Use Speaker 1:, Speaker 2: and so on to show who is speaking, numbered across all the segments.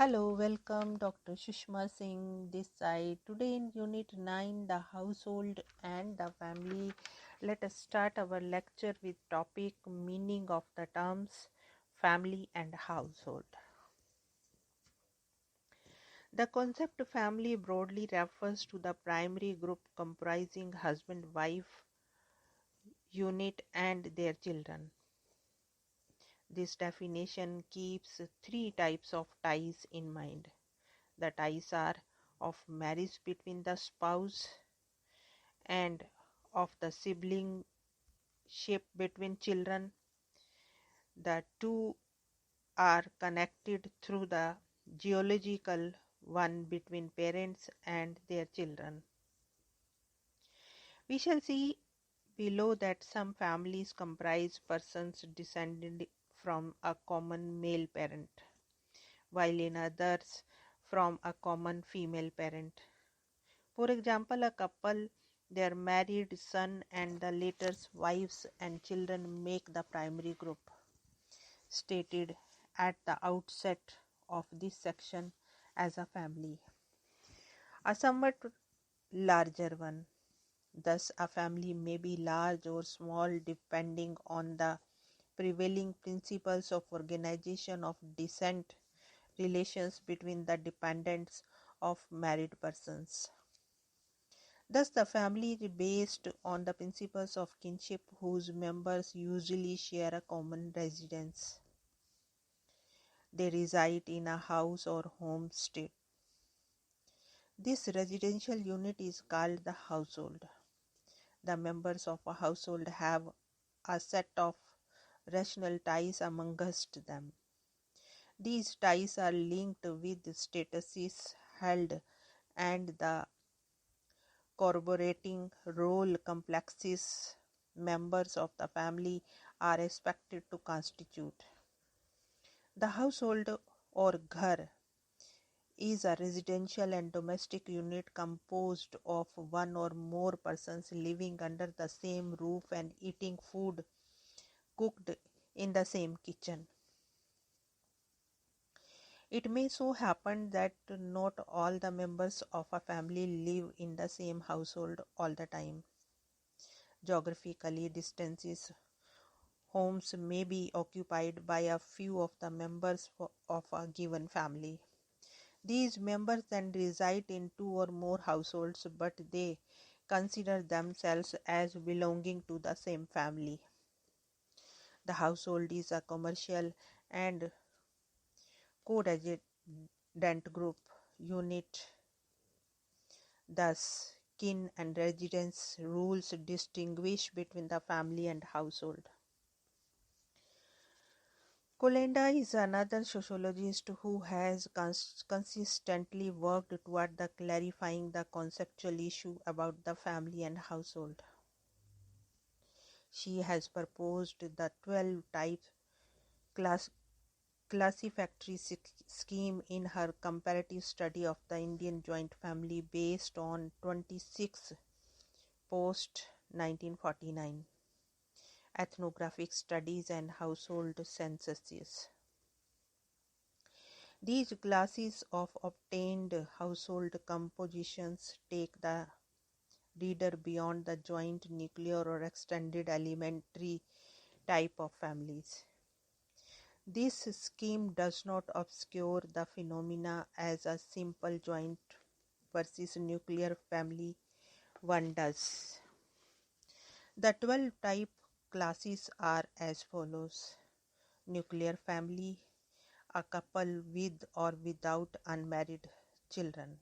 Speaker 1: Hello, welcome Dr. Sushma Singh this side. Today in Unit 9, the household and the family. Let us start our lecture with topic meaning of the terms family and household. The concept family broadly refers to the primary group comprising husband, wife, unit and their children. This definition keeps three types of ties in mind. The ties are of marriage between the spouse and of the siblingship between children. The two are connected through the geological one between parents and their children. We shall see below that some families comprise persons descended from a common male parent, while in others from a common female parent. For example, a couple, their married son and the latter's wives and children make the primary group, stated at the outset of this section as a family. A somewhat larger one. Thus, a family may be large or small depending on the prevailing principles of organization of descent relations between the dependents of married persons. Thus, the family is based on the principles of kinship whose members usually share a common residence. They reside in a house or homestead. This residential unit is called the household. The members of a household have a set of rational ties amongst them. These ties are linked with statuses held and the corroborating role complexes members of the family are expected to constitute. The household or ghar is a residential and domestic unit composed of one or more persons living under the same roof and eating food cooked in the same kitchen. It may so happen that not all the members of a family live in the same household all the time. Geographically, distances homes may be occupied by a few of the members of a given family. These members then reside in two or more households, but they consider themselves as belonging to the same family. The household is a commercial and co-resident group unit. Thus, kin and residence rules distinguish between the family and household. Kolenda is another sociologist who has consistently worked toward clarifying the conceptual issue about the family and household. She has proposed the 12-type classificatory scheme in her comparative study of the Indian joint family based on 26 post-1949 ethnographic studies and household censuses. These classes of obtained household compositions take the reader beyond the joint nuclear or extended elementary type of families. This scheme does not obscure the phenomena as a simple joint versus nuclear family one does. The 12 type classes are as follows: nuclear family, a couple with or without unmarried children;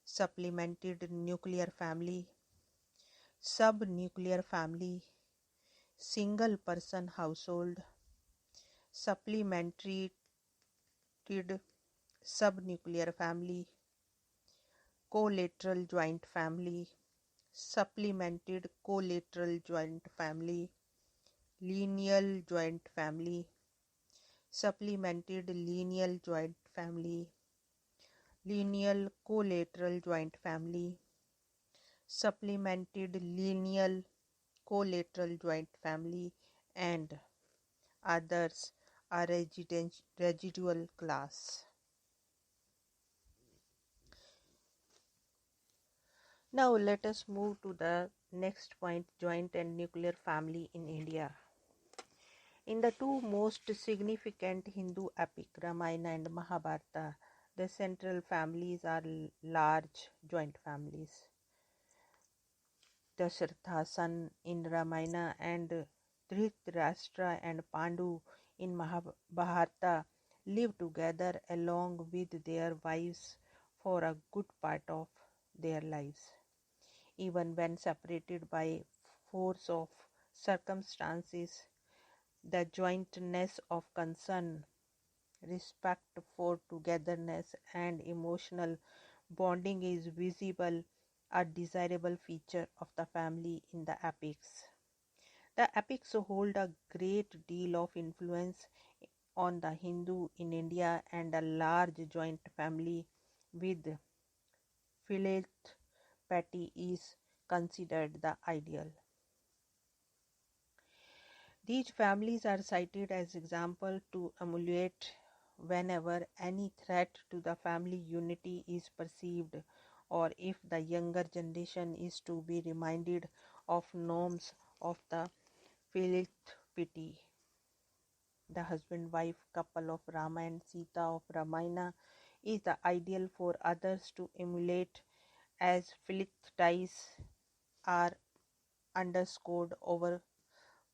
Speaker 1: supplemented nuclear family, sub-nuclear family, single person household, supplemented sub-nuclear family, collateral joint family, supplemented collateral joint family, lineal joint family, supplemented lineal joint family, lineal collateral joint family, supplemented lineal collateral joint family, and others are residual class. Now let us move to the next point, joint and nuclear family in India. In the two most significant Hindu epic, Ramayana and Mahabharata, the central families are large joint families. Dasharatha's son in Ramayana and Dhritarashtra and Pandu in Mahabharata live together along with their wives for a good part of their lives. Even when separated by force of circumstances, the jointness of concern, respect for togetherness, and emotional bonding is visible, a desirable feature of the family in the epics. The epics hold a great deal of influence on the Hindu in India, and a large joint family with philanthropy is considered the ideal. These families are cited as examples to emulate whenever any threat to the family unity is perceived, or if the younger generation is to be reminded of norms of the philanthropy. The husband-wife couple of Rama and Sita of Ramayana is the ideal for others to emulate, as philanthropies are underscored over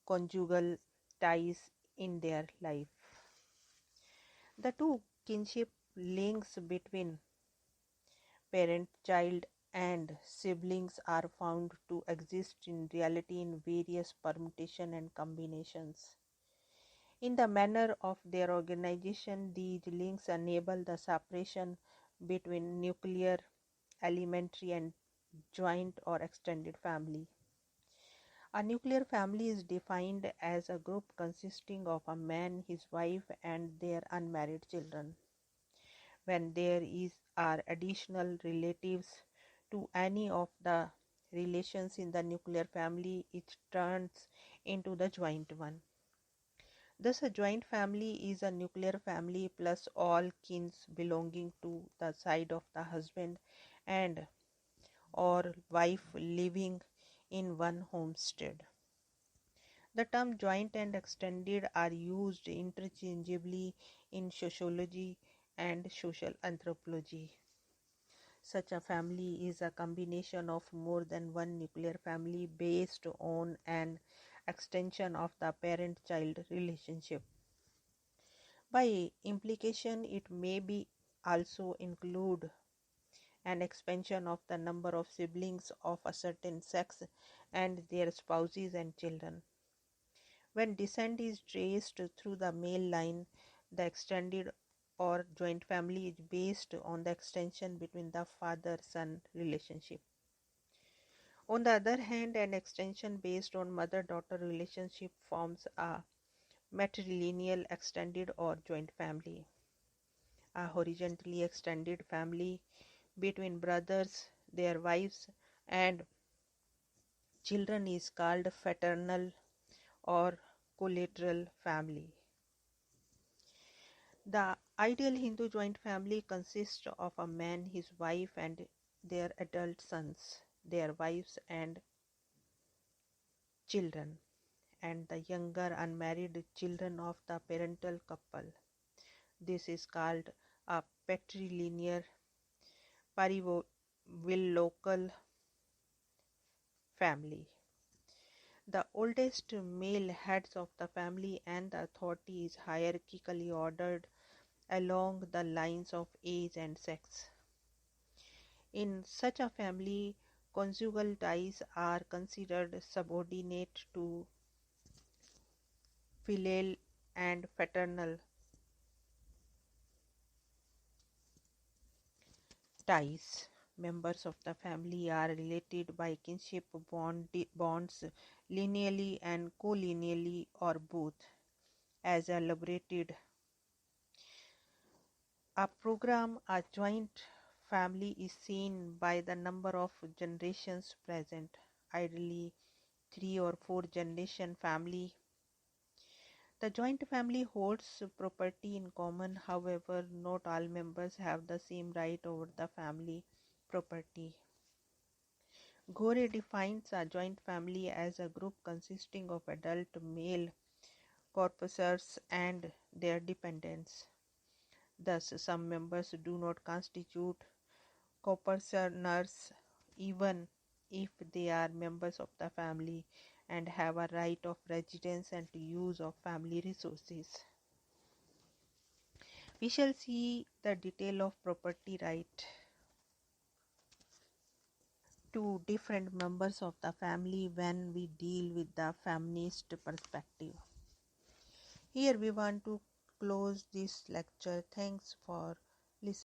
Speaker 1: conjugal ties in their life. The two kinship links between parent, child, and siblings are found to exist in reality in various permutations and combinations. In the manner of their organization, these links enable the separation between nuclear, elementary, and joint or extended family. A nuclear family is defined as a group consisting of a man, his wife, and their unmarried children. When there are additional relatives to any of the relations in the nuclear family, it turns into the joint one. Thus, a joint family is a nuclear family plus all kins belonging to the side of the husband and or wife living in one homestead. The term joint and extended are used interchangeably in sociology and social anthropology. Such a family is a combination of more than one nuclear family based on an extension of the parent-child relationship. By implication, it may be also include an expansion of the number of siblings of a certain sex and their spouses and children. When descent is traced through the male line, the extended or joint family is based on the extension between the father-son relationship. On the other hand, an extension based on mother-daughter relationship forms a matrilineal extended or joint family. A horizontally extended family between brothers, their wives, and children is called fraternal or collateral family. The ideal Hindu joint family consists of a man, his wife, and their adult sons, their wives, and children, and the younger unmarried children of the parental couple. This is called a patrilineal local family. The oldest male heads of the family and the authority is hierarchically ordered along the lines of age and sex. In such a family, conjugal ties are considered subordinate to filial and fraternal ties. Members of the family are related by kinship bonds lineally and collineally or both. As elaborated, a joint family is seen by the number of generations present, ideally 3 or 4 generation family. The joint family holds property in common, however, not all members have the same right over the family property. Gore defines a joint family as a group consisting of adult male corpusers and their dependents. Thus, some members do not constitute corpusers even if they are members of the family and have a right of residence and use of family resources. We shall see the detail of property right to different members of the family when we deal with the feminist perspective. Here we want to close this lecture. Thanks for listening.